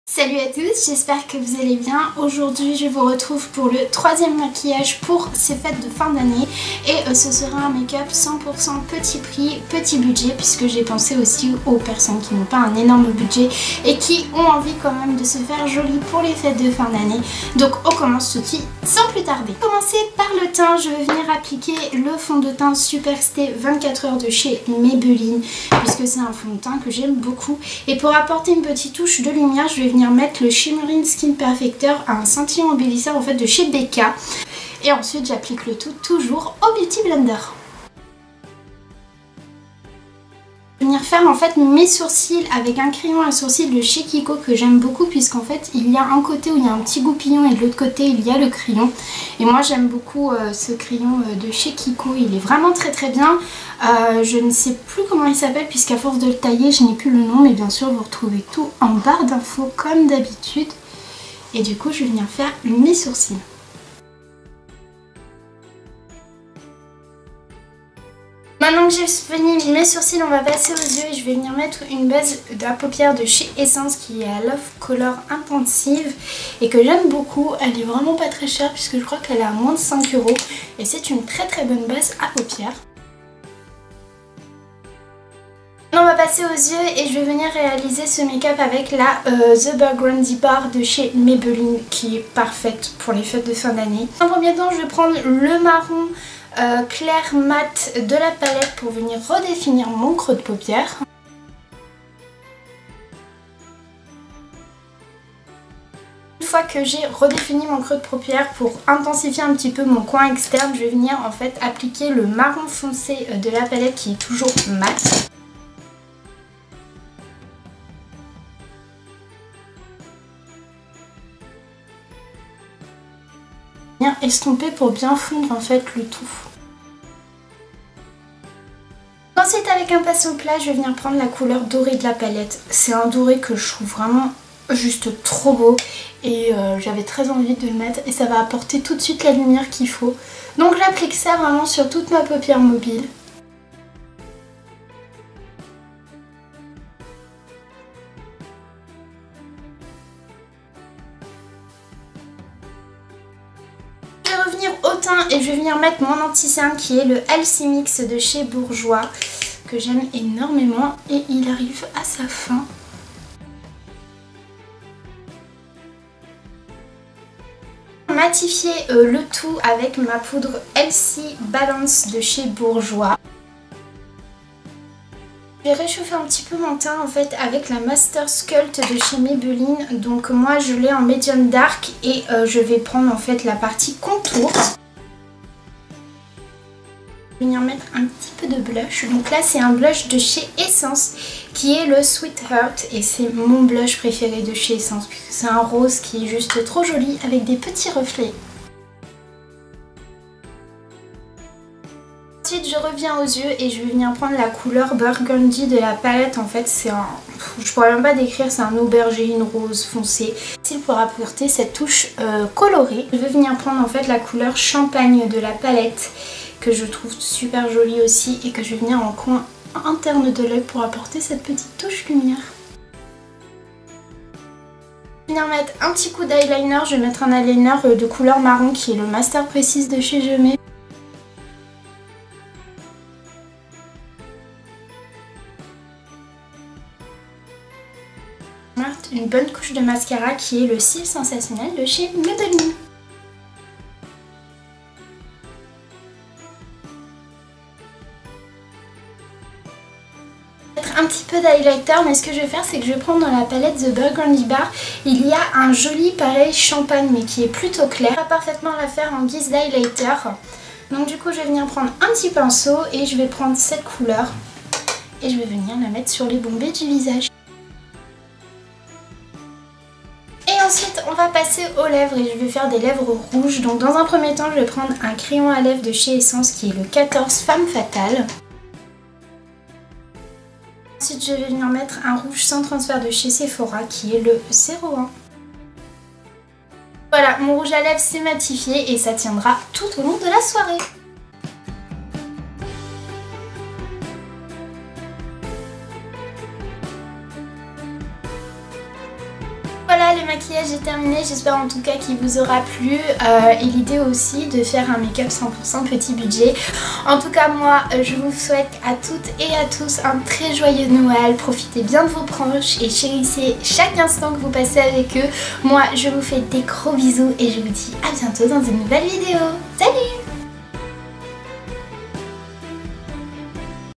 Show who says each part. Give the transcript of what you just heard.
Speaker 1: Salut à tous, j'espère que vous allez bien. Aujourd'hui je vous retrouve pour le troisième maquillage pour ces fêtes de fin d'année. Et ce sera un make-up 100% petit prix, petit budget, puisque j'ai pensé aussi aux personnes qui n'ont pas un énorme budget et qui ont envie quand même de se faire joli pour les fêtes de fin d'année. Donc on commence tout de suite sans plus tarder. Commencer par le teint, je vais venir appliquer le fond de teint Superstay 24 heures de chez Maybelline, puisque c'est un fond de teint que j'aime beaucoup. Et pour apporter une petite touche de lumière, je vais venir mettre le Shimmering Skin Perfector à un scintillant embellisseur en fait de chez Becca. Et ensuite j'applique le tout toujours au Beauty Blender. Je vais venir faire en fait mes sourcils avec un crayon à sourcils de chez Kiko que j'aime beaucoup, puisqu'en fait il y a un côté où il y a un petit goupillon et de l'autre côté il y a le crayon. Et moi j'aime beaucoup ce crayon de chez Kiko, il est vraiment très bien. Je ne sais plus comment il s'appelle puisqu'à force de le tailler je n'ai plus le nom, mais bien sûr vous retrouvez tout en barre d'infos comme d'habitude. Et du coup je vais venir faire mes sourcils. Maintenant que j'ai fini mes sourcils, on va passer aux yeux et je vais venir mettre une base à paupières de chez Essence qui est à Love Color Intensive et que j'aime beaucoup. Elle est vraiment pas très chère puisque je crois qu'elle est à moins de 5 € et c'est une très bonne base à paupières. Maintenant on va passer aux yeux et je vais venir réaliser ce make-up avec la The Burgundy Bar de chez Maybelline qui est parfaite pour les fêtes de fin d'année. En premier temps je vais prendre le marron clair mat de la palette pour venir redéfinir mon creux de paupière. Une fois que j'ai redéfini mon creux de paupière, pour intensifier un petit peu mon coin externe, je vais venir en fait appliquer le marron foncé de la palette qui est toujours mat. Estomper pour bien fondre en fait le tout. Ensuite avec un pinceau plat je vais venir prendre la couleur dorée de la palette. C'est un doré que je trouve vraiment juste trop beau et j'avais très envie de le mettre et ça va apporter tout de suite la lumière qu'il faut. Donc j'applique ça vraiment sur toute ma paupière mobile. Au teint et je vais venir mettre mon anti-cerne qui est le Alchemix de chez Bourjois que j'aime énormément et il arrive à sa fin. Matifier le tout avec ma poudre Elsie Balance de chez Bourjois. Je vais réchauffer un petit peu mon teint en fait avec la Master Sculpt de chez Maybelline. Donc moi je l'ai en medium dark et je vais prendre en fait la partie contour. Je vais venir mettre un petit peu de blush. Donc là c'est un blush de chez Essence qui est le Sweetheart et c'est mon blush préféré de chez Essence puisque c'est un rose qui est juste trop joli avec des petits reflets. Ensuite je reviens aux yeux et je vais venir prendre la couleur Burgundy de la palette. En fait c'est un... je pourrais même pas décrire, c'est un aubergine rose foncé. C'est pour apporter cette touche colorée. Je vais venir prendre en fait la couleur Champagne de la palette que je trouve super jolie aussi et que je vais venir en coin interne de l'œil pour apporter cette petite touche lumière. Je vais venir mettre un petit coup d'eyeliner. Je vais mettre un eyeliner de couleur marron qui est le Master Précise de chez Gemay. Une bonne couche de mascara qui est le Cils Sensationnel de chez Maybelline. Un petit peu d'highlighter, mais ce que je vais faire c'est que je vais prendre dans la palette The Burgundy Bar, il y a un joli pareil champagne mais qui est plutôt clair. On va parfaitement la faire en guise d'highlighter. Donc du coup je vais venir prendre un petit pinceau et je vais prendre cette couleur et je vais venir la mettre sur les bombées du visage. Ensuite on va passer aux lèvres et je vais faire des lèvres rouges. Donc dans un premier temps je vais prendre un crayon à lèvres de chez Essence qui est le 14 Femme Fatale. Ensuite je vais venir mettre un rouge sans transfert de chez Sephora qui est le 01. Voilà, mon rouge à lèvres c'est matifié et ça tiendra tout au long de la soirée. Voilà, maquillage est terminé, j'espère en tout cas qu'il vous aura plu et l'idée aussi de faire un make-up 100% petit budget. En tout cas moi je vous souhaite à toutes et à tous un très joyeux Noël, profitez bien de vos proches et chérissez chaque instant que vous passez avec eux. Moi je vous fais des gros bisous et je vous dis à bientôt dans une nouvelle vidéo. Salut!